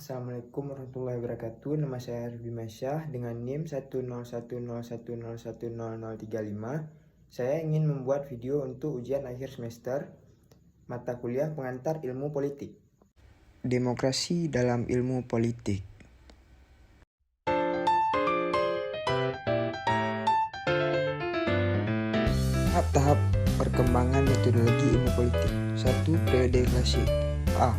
Assalamualaikum warahmatullahi wabarakatuh. Nama saya Arfi Masyah dengan NIM 10101100035. Saya ingin membuat video untuk ujian akhir semester mata kuliah pengantar ilmu politik. Demokrasi dalam ilmu politik. Tahap-tahap perkembangan metodologi ilmu politik. 1. Periode klasik. A.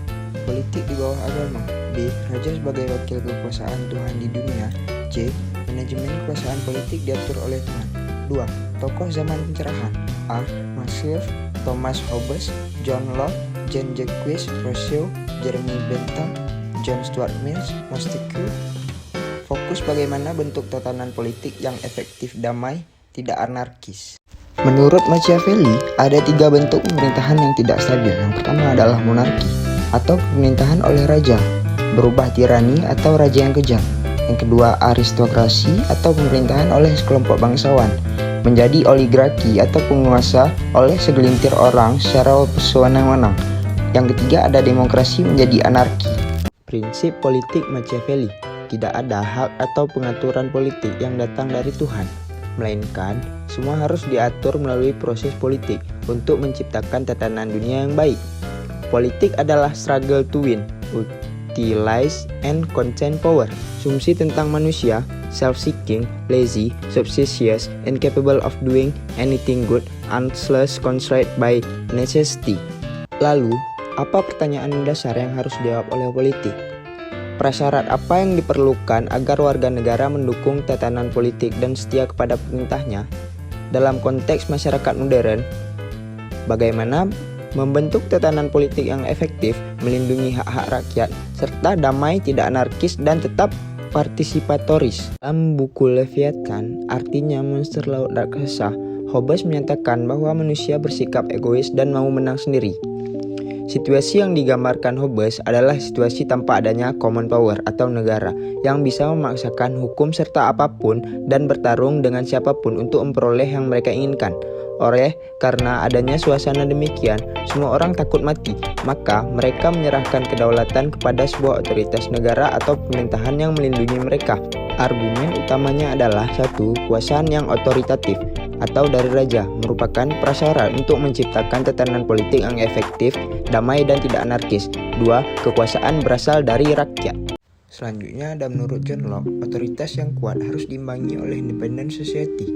Politik di bawah agama. B. Raja sebagai wakil kekuasaan Tuhan di dunia. C. Manajemen kekuasaan politik diatur oleh Tuhan. 2. Tokoh zaman pencerahan. A. Marcus, Thomas Hobbes, John Locke, Jean Jacques Rousseau, Jeremy Bentham, John Stuart Mill, Montesquieu. Fokus bagaimana bentuk tatanan politik yang efektif, damai, tidak anarkis. Menurut Machiavelli, ada 3 bentuk pemerintahan yang tidak stabil. Yang pertama adalah monarki, atau pemerintahan oleh raja, berubah tirani atau raja yang kejam. Yang kedua, aristokrasi atau pemerintahan oleh sekelompok bangsawan, menjadi oligarki atau penguasa oleh segelintir orang secara sewenang-wenang. Yang ketiga, ada demokrasi menjadi anarki. Prinsip politik Machiavelli, tidak ada hak atau pengaturan politik yang datang dari Tuhan, melainkan semua harus diatur melalui proses politik untuk menciptakan tatanan dunia yang baik. Politik adalah struggle to win, utilize, and contain power. Asumsi tentang manusia, self-seeking, lazy, suspicious, incapable of doing anything good, unless constrained by necessity. Lalu, apa pertanyaan dasar yang harus dijawab oleh politik? Prasyarat apa yang diperlukan agar warga negara mendukung tatanan politik dan setia kepada pemerintahnya? Dalam konteks masyarakat modern, bagaimana membentuk tatanan politik yang efektif, melindungi hak-hak rakyat, serta damai, tidak anarkis, dan tetap partisipatoris. Dalam buku Leviathan, artinya monster laut raksasa, Hobbes menyatakan bahwa manusia bersikap egois dan mau menang sendiri. Situasi yang digambarkan Hobbes adalah situasi tanpa adanya common power atau negara yang bisa memaksakan hukum serta apapun dan bertarung dengan siapapun untuk memperoleh yang mereka inginkan. Karena adanya suasana demikian, semua orang takut mati, maka mereka menyerahkan kedaulatan kepada sebuah otoritas negara atau pemerintahan yang melindungi mereka. Argumen utamanya adalah 1. Kekuasaan yang otoritatif atau dari raja merupakan prasyarat untuk menciptakan tatanan politik yang efektif, damai, dan tidak anarkis. 2. Kekuasaan berasal dari rakyat. Selanjutnya ada menurut John Locke, otoritas yang kuat harus diimbangi oleh independent society.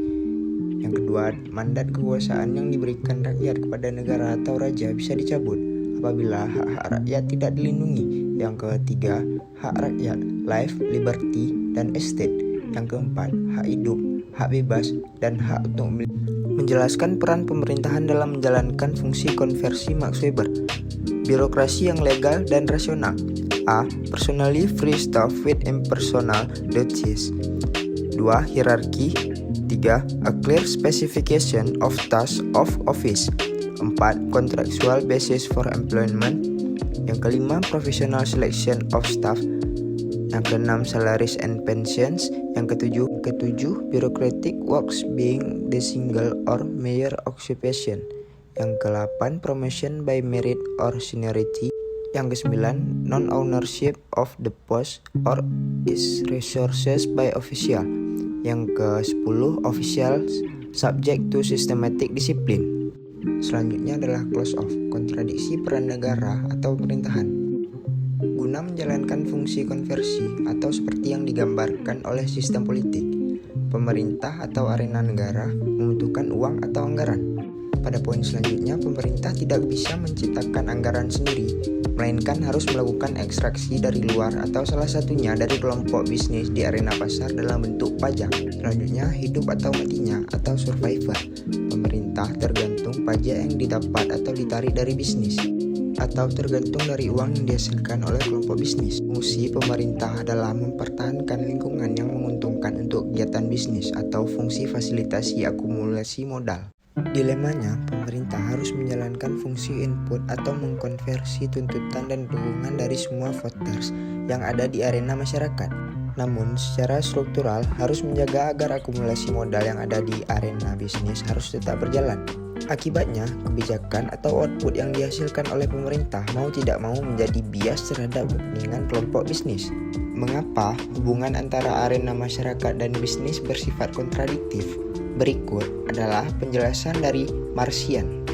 Yang kedua, mandat kekuasaan yang diberikan rakyat kepada negara atau raja bisa dicabut apabila hak-hak rakyat tidak dilindungi. Yang ketiga, hak rakyat, life, liberty, dan estate. Yang keempat, hak hidup, hak bebas, dan hak untuk memilih. Menjelaskan peran pemerintahan dalam menjalankan fungsi konversi Max Weber. Birokrasi yang legal dan rasional. A. Personally free staff with impersonal duties. 2. Hierarchy. 3. A clear specification of tasks of office. 4. Contractual basis for employment. Yang kelima, professional selection of staff. Yang keenam, salaries and pensions. Yang ketujuh, bureaucratic works being the single or major occupation. Yang ke-8, promotion by merit or seniority. Yang ke-9, non-ownership of the post or its resources by official. Yang ke-10, officials subject to systematic discipline. Selanjutnya adalah close off, kontradiksi peran negara atau pemerintahan. Guna menjalankan fungsi konversi atau seperti yang digambarkan oleh sistem politik, pemerintah atau arena negara membutuhkan uang atau anggaran. Pada poin selanjutnya, pemerintah tidak bisa menciptakan anggaran sendiri, melainkan harus melakukan ekstraksi dari luar atau salah satunya dari kelompok bisnis di arena pasar dalam bentuk pajak. Selanjutnya, hidup atau matinya atau survivor. Pemerintah tergantung pajak yang didapat atau ditarik dari bisnis, atau tergantung dari uang yang dihasilkan oleh kelompok bisnis. Fungsi pemerintah adalah mempertahankan lingkungan yang menguntungkan untuk kegiatan bisnis atau fungsi fasilitasi akumulasi modal. Dilemanya, pemerintah harus menjalankan fungsi input atau mengkonversi tuntutan dan dukungan dari semua voters yang ada di arena masyarakat. Namun, secara struktural harus menjaga agar akumulasi modal yang ada di arena bisnis harus tetap berjalan. Akibatnya, kebijakan atau output yang dihasilkan oleh pemerintah mau tidak mau menjadi bias terhadap kepentingan kelompok bisnis. Mengapa hubungan antara arena masyarakat dan bisnis bersifat kontradiktif? Berikut adalah penjelasan dari Marcian.